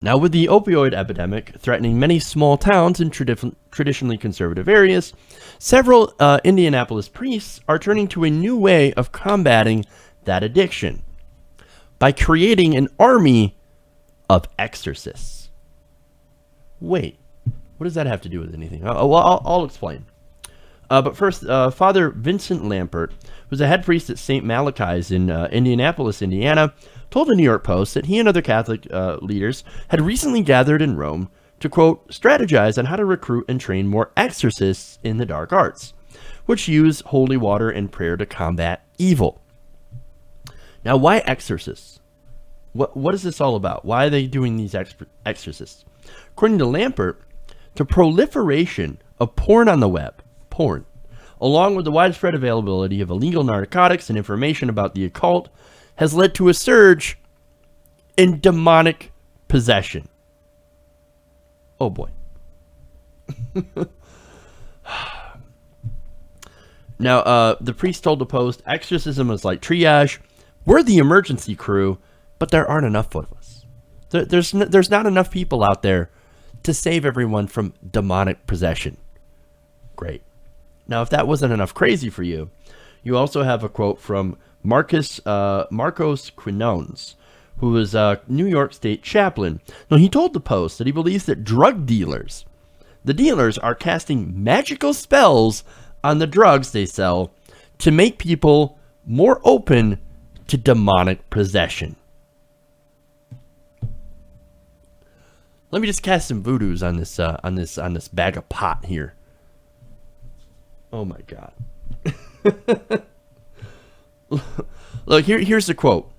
Now, with the opioid epidemic threatening many small towns in traditionally conservative areas, several Indianapolis priests are turning to a new way of combating that addiction by creating an army of exorcists. Wait, what does that have to do with anything? I'll explain. But first, Father Vincent Lampert, who's a head priest at St. Malachy's in Indianapolis, Indiana, told the New York Post that he and other Catholic leaders had recently gathered in Rome to, quote, strategize on how to recruit and train more exorcists in the dark arts, which use holy water and prayer to combat evil. Now, why exorcists? What is this all about? Why are they doing these exorcists? According to Lampert, the proliferation of porn on the web, along with the widespread availability of illegal narcotics and information about the occult, has led to a surge in demonic possession. Oh boy. Now, the priest told the Post, exorcism is like triage. We're the emergency crew, but there aren't enough of us. There's not enough people out there to save everyone from demonic possession. Great. Now, if that wasn't enough crazy for you, you also have a quote from Marcos Quinones, who is a New York State chaplain. Now, he told the Post that he believes that the dealers are casting magical spells on the drugs they sell to make people more open to demonic possession. Let me just cast some voodoos on this bag of pot here. Oh my God. Look, here's the quote.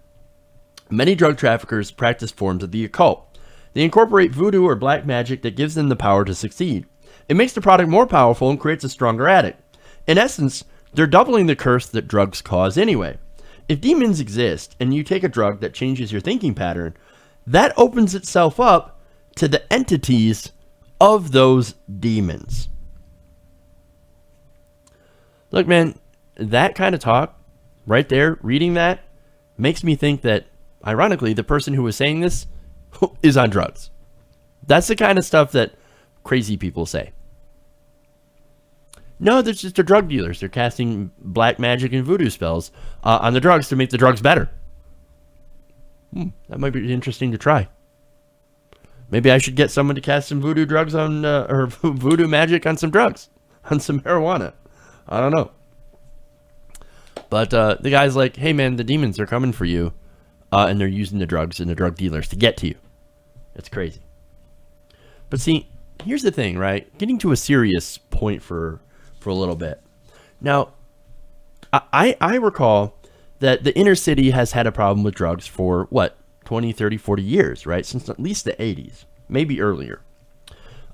Many drug traffickers practice forms of the occult. They incorporate voodoo or black magic that gives them the power to succeed. It makes the product more powerful and creates a stronger addict. In essence, they're doubling the curse that drugs cause anyway. If demons exist and you take a drug that changes your thinking pattern, that opens itself up to the entities of those demons. Look, man, that kind of talk right there, reading that, makes me think that, ironically, the person who was saying this is on drugs. That's the kind of stuff that crazy people say. No, they're just drug dealers. They're casting black magic and voodoo spells on the drugs to make the drugs better. That might be interesting to try. Maybe I should get someone to cast some voodoo drugs on, or voodoo magic on some drugs, on some marijuana. I don't know. But the guy's like, hey man, the demons are coming for you. And they're using the drugs and the drug dealers to get to you. It's crazy. But see, here's the thing, right? Getting to a serious point for a little bit. Now, I recall that the inner city has had a problem with drugs for, 20, 30, 40 years, right? Since at least the 80s, maybe earlier.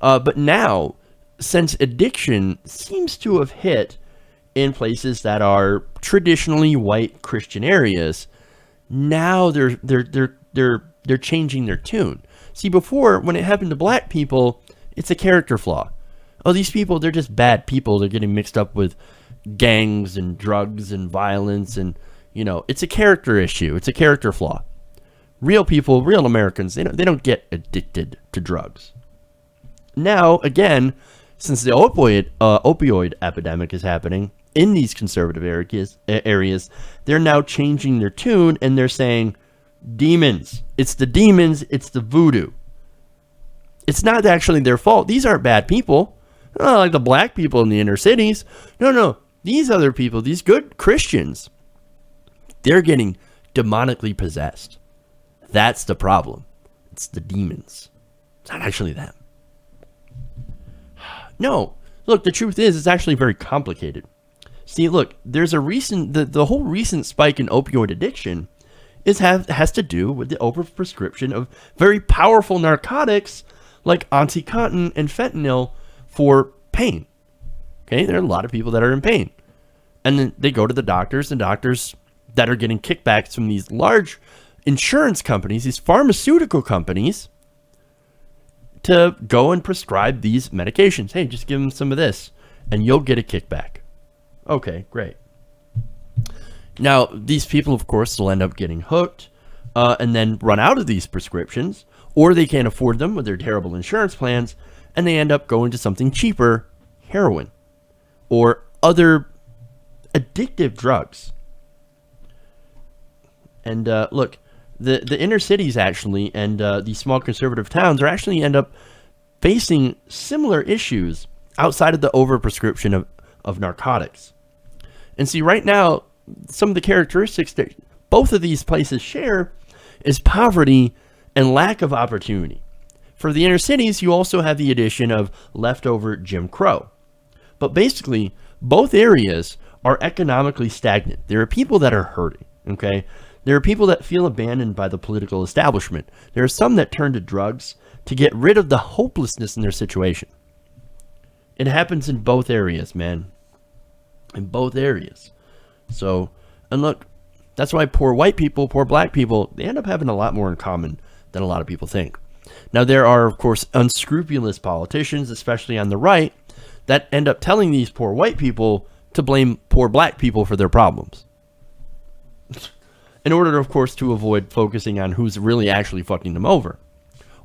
But now, since addiction seems to have hit in places that are traditionally white Christian areas, now they're changing their tune. See, before, when it happened to black people, it's a character flaw. Oh, these people, they're just bad people. They're getting mixed up with gangs and drugs and violence, and it's a character issue. It's a character flaw. Real people, real Americans, they don't get addicted to drugs. Now, again, since the opioid epidemic is happening in these conservative areas, they're now changing their tune and they're saying, demons. It's the demons. It's the voodoo. It's not actually their fault. These aren't bad people. Not like the black people in the inner cities. No. These other people, these good Christians, they're getting demonically possessed. That's the problem. It's the demons. It's not actually them. No. Look, the truth is, it's actually very complicated. See, look, there's a recent, the whole recent spike in opioid addiction has to do with the overprescription of very powerful narcotics like OxyContin and fentanyl for pain. Okay, there are a lot of people that are in pain. And then they go to the doctors that are getting kickbacks from these large insurance companies, these pharmaceutical companies, to go and prescribe these medications. Hey, just give them some of this and you'll get a kickback. Okay, great. Now, these people, of course, will end up getting hooked and then run out of these prescriptions, or they can't afford them with their terrible insurance plans, and they end up going to something cheaper, heroin, or other addictive drugs. And look, the inner cities actually, and these small conservative towns are actually end up facing similar issues outside of the overprescription of narcotics. And see, right now, some of the characteristics that both of these places share is poverty and lack of opportunity. For the inner cities, you also have the addition of leftover Jim Crow. But basically, both areas are economically stagnant. There are people that are hurting, okay? There are people that feel abandoned by the political establishment. There are some that turn to drugs to get rid of the hopelessness in their situation. It happens in both areas, man. In both areas. So, and look, that's why poor white people, poor black people, they end up having a lot more in common than a lot of people think. Now, there are, of course, unscrupulous politicians, especially on the right, that end up telling these poor white people to blame poor black people for their problems. In order, of course, to avoid focusing on who's really actually fucking them over.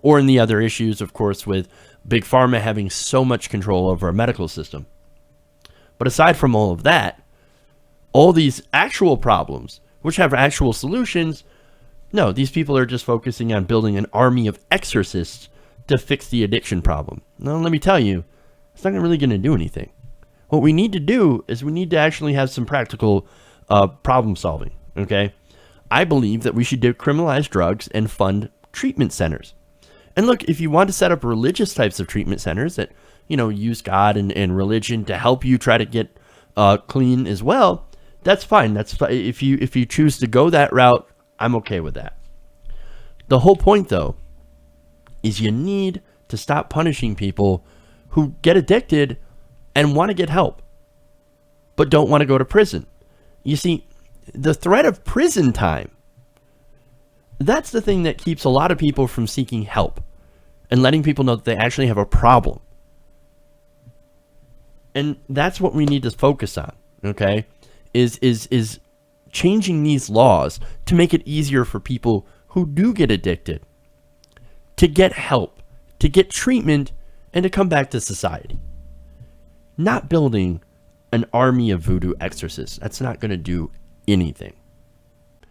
Or in the other issues, of course, with Big Pharma having so much control over our medical system. But aside from all of that, all these actual problems, which have actual solutions, no, these people are just focusing on building an army of exorcists to fix the addiction problem. Now, let me tell you, it's not really going to do anything. What we need to do is we need to actually have some practical problem solving, okay? I believe that we should decriminalize drugs and fund treatment centers. And look, if you want to set up religious types of treatment centers that, you know, use God and religion to help you try to get clean as well, that's fine. That's fine. If you choose to go that route, I'm okay with that. The whole point, though, is you need to stop punishing people who get addicted and want to get help, but don't want to go to prison. You see, the threat of prison time, that's the thing that keeps a lot of people from seeking help and letting people know that they actually have a problem. And that's what we need to focus on, okay? Is changing these laws to make it easier for people who do get addicted to get help, to get treatment, and to come back to society. Not building an army of voodoo exorcists. That's not going to do anything.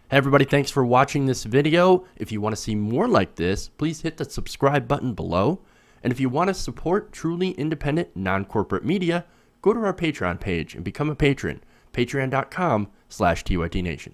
Hey everybody, thanks for watching this video. If you want to see more like this, please hit the subscribe button below. And if you want to support truly independent, non-corporate media, go to our Patreon page and become a patron. Patreon.com/TYTNation.